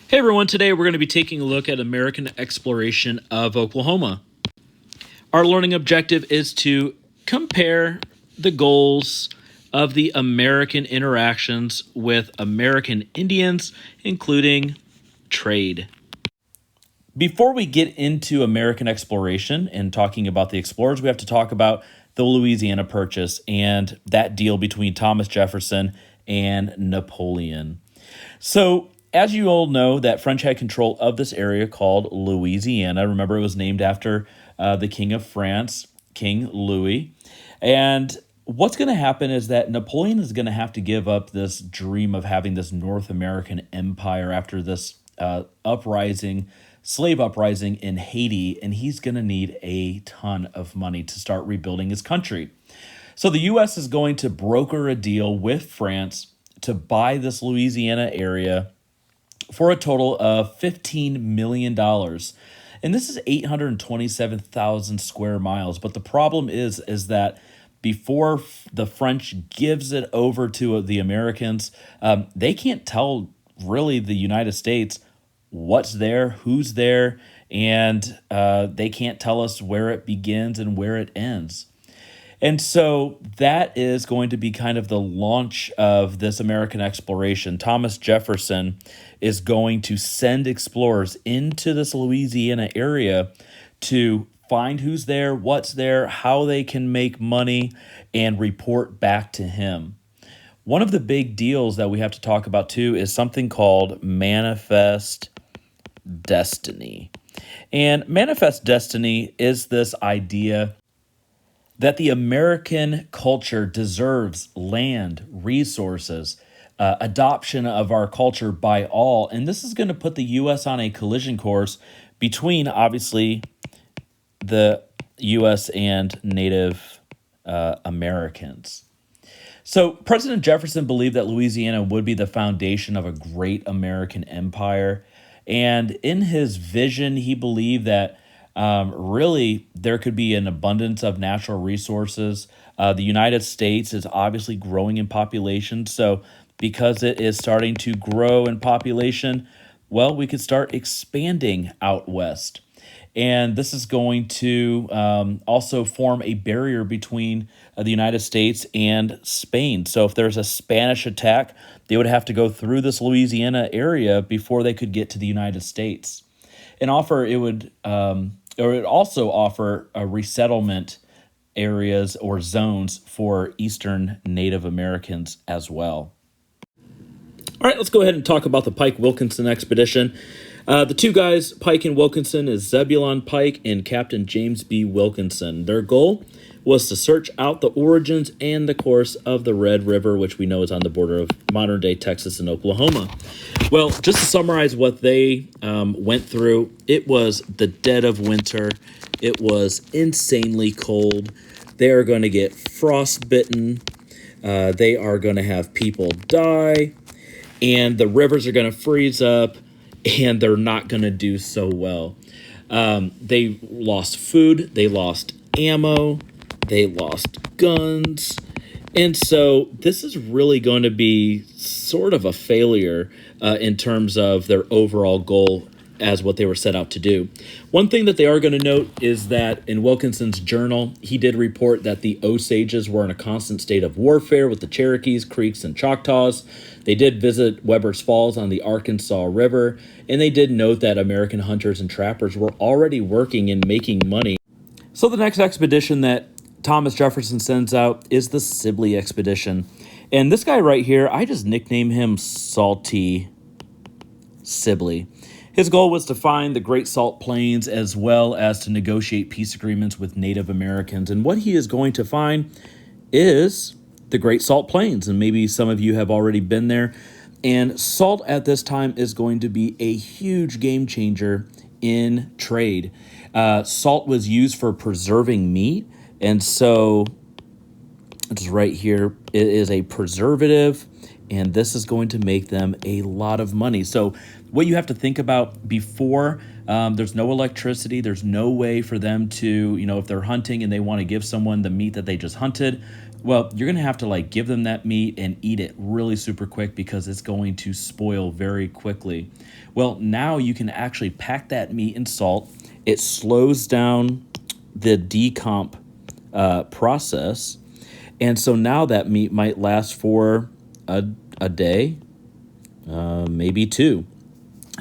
Hey everyone, today we're going to be taking a look at American exploration of Oklahoma. Our learning objective is to compare the goals of the American interactions with American Indians, including trade. Before we get into American exploration and talking about the explorers, we have to talk about the Louisiana Purchase and that deal between Thomas Jefferson and Napoleon. So, as you all know, that French had control of this area called Louisiana. Remember, it was named after the King of France, King Louis. And what's going to happen is that Napoleon is going to have to give up this dream of having this North American empire after this slave uprising in Haiti, and he's going to need a ton of money to start rebuilding his country. So the U.S. is going to broker a deal with France to buy this Louisiana area for a total of $15 million. And this is 827,000 square miles. But the problem is that before the French gives it over to the Americans, they can't tell really the United States what's there, who's there, and they can't tell us where it begins and where it ends. And so that is going to be kind of the launch of this American exploration. Thomas Jefferson is going to send explorers into this Louisiana area to find who's there, what's there, how they can make money, and report back to him. One of the big deals that we have to talk about too is something called Manifest Destiny. And Manifest Destiny is this idea that the American culture deserves land, resources, adoption of our culture by all. And this is going to put the U.S. on a collision course between, obviously, the U.S. and Native Americans. So President Jefferson believed that Louisiana would be the foundation of a great American empire. And in his vision, he believed that really, there could be an abundance of natural resources. The United States is obviously growing in population. So because it is starting to grow in population, well, we could start expanding out west. And this is going to also form a barrier between the United States and Spain. So if there's a Spanish attack, they would have to go through this Louisiana area before they could get to the United States. It would also offer a resettlement areas or zones for Eastern Native Americans as well. All right, let's go ahead and talk about the Pike Wilkinson expedition. The two guys, Pike and Wilkinson, is Zebulon Pike and Captain James B. Wilkinson. Their goal was to search out the origins and the course of the Red River, which we know is on the border of modern-day Texas and Oklahoma. Well, just to summarize what they went through, it was the dead of winter. It was insanely cold. They are going to get frostbitten. They are going to have people die. And the rivers are going to freeze up, and they're not going to do so well. They lost food. They lost ammo. They lost guns. And so this is really going to be sort of a failure in terms of their overall goal as what they were set out to do. One thing that they are going to note is that in Wilkinson's journal, he did report that the Osages were in a constant state of warfare with the Cherokees, Creeks, and Choctaws. They did visit Weber's Falls on the Arkansas River, and they did note that American hunters and trappers were already working and making money. So the next expedition that Thomas Jefferson sends out is the Sibley expedition. And this guy right here, I just nickname him Salty Sibley. His goal was to find the Great Salt Plains as well as to negotiate peace agreements with Native Americans. And what he is going to find is the Great Salt Plains. And maybe some of you have already been there. And salt at this time is going to be a huge game changer in trade. Salt was used for preserving meat. And so it's right here. It is a preservative, and this is going to make them a lot of money. So what you have to think about before, there's no electricity. There's no way for them to, if they're hunting and they want to give someone the meat that they just hunted, Well, you're going to have to like give them that meat and eat it really super quick because it's going to spoil very quickly. Well, now you can actually pack that meat in salt. It slows down the decomp process. And so now that meat might last for a day, maybe two.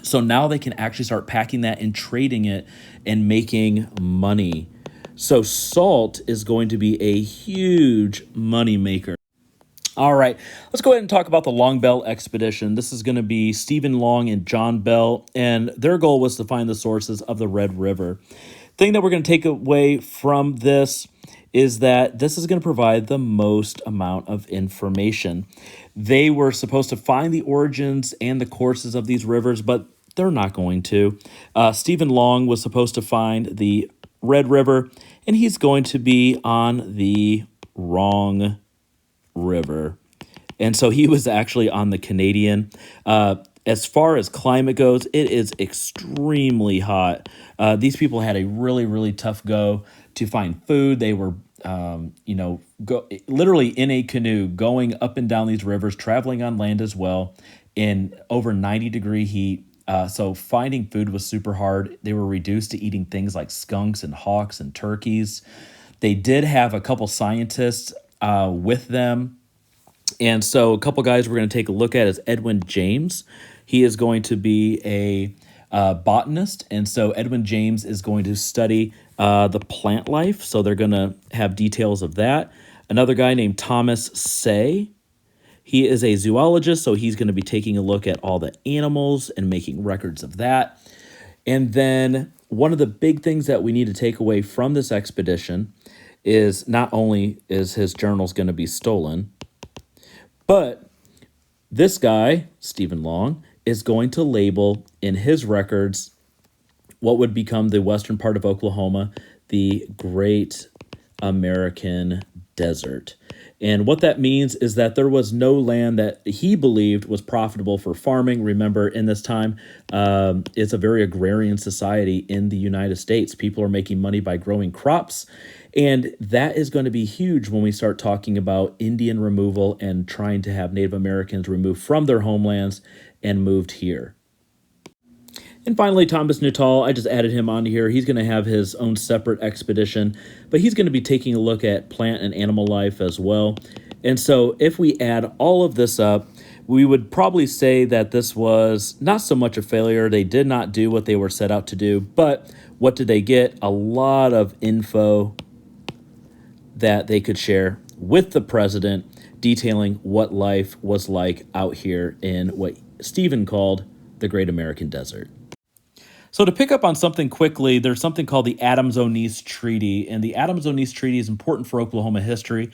So now they can actually start packing that and trading it and making money. So salt is going to be a huge money maker. All right, let's go ahead and talk about the Long Bell expedition. This is going to be Stephen Long and John Bell, and their goal was to find the sources of the Red River. Thing that we're going to take away from this is that this is going to provide the most amount of information. They were supposed to find the origins and the courses of these rivers, but they're not going to. Stephen Long was supposed to find the Red River, and he's going to be on the wrong river. And so he was actually on the Canadian. As far as climate goes, it is extremely hot. These people had a really, really tough go to find food. They were, literally in a canoe going up and down these rivers, traveling on land as well in over 90-degree heat. So finding food was super hard. They were reduced to eating things like skunks and hawks and turkeys. They did have a couple scientists with them. And so a couple guys we're going to take a look at is Edwin James. He is going to be a botanist. And so Edwin James is going to study the plant life. So they're going to have details of that. Another guy named Thomas Say. He is a zoologist, so he's going to be taking a look at all the animals and making records of that. And then one of the big things that we need to take away from this expedition is not only is his journals going to be stolen, but this guy, Stephen Long, is going to label in his records what would become the western part of Oklahoma, the Great American Desert. And what that means is that there was no land that he believed was profitable for farming. Remember, in this time, it's a very agrarian society in the United States. People are making money by growing crops. And that is going to be huge when we start talking about Indian removal and trying to have Native Americans removed from their homelands and moved here. And finally, Thomas Nuttall, I just added him on here. He's going to have his own separate expedition, but he's going to be taking a look at plant and animal life as well. And so if we add all of this up, we would probably say that this was not so much a failure. They did not do what they were set out to do, but what did they get? A lot of info that they could share with the president detailing what life was like out here in what Stephen called the Great American Desert. So to pick up on something quickly, there's something called the Adams-Onis Treaty, and the Adams-Onis Treaty is important for Oklahoma history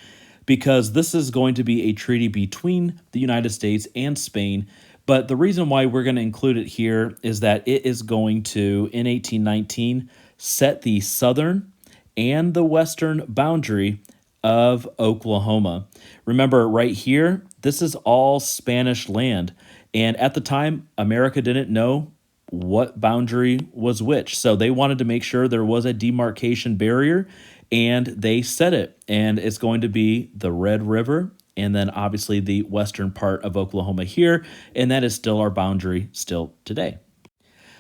because this is going to be a treaty between the United States and Spain. But the reason why we're going to include it here is that it is going to, in 1819, set the southern and the western boundary of Oklahoma. Remember, right here, this is all Spanish land. And at the time, America didn't know what boundary was which. So they wanted to make sure there was a demarcation barrier, and they set it. And it's going to be the Red River, and then obviously the western part of Oklahoma here, and that is still our boundary still today.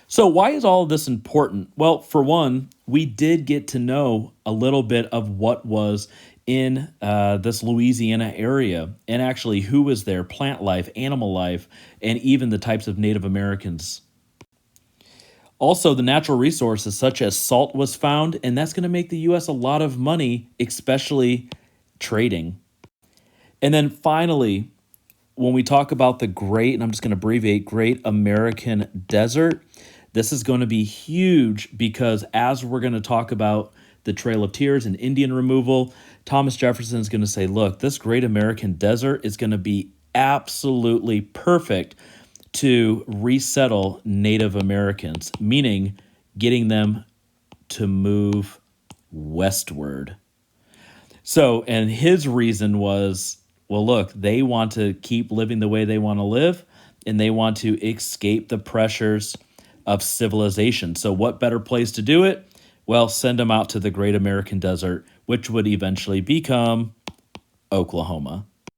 So why is all of this important? Well, for one, we did get to know a little bit of what was in this Louisiana area, and actually who was there, plant life, animal life, and even the types of Native Americans. Also, the natural resources such as salt was found, and that's going to make the U.S. a lot of money, especially trading. And then finally, when we talk about the Great, and I'm just going to abbreviate, Great American Desert, this is going to be huge because as we're going to talk about the Trail of Tears and Indian removal, Thomas Jefferson is going to say, look, this Great American Desert is going to be absolutely perfect to resettle Native Americans, meaning getting them to move westward. So, and his reason was, well, look, they want to keep living the way they want to live, and they want to escape the pressures of civilization. So what better place to do it? Well, send them out to the Great American Desert, which would eventually become Oklahoma.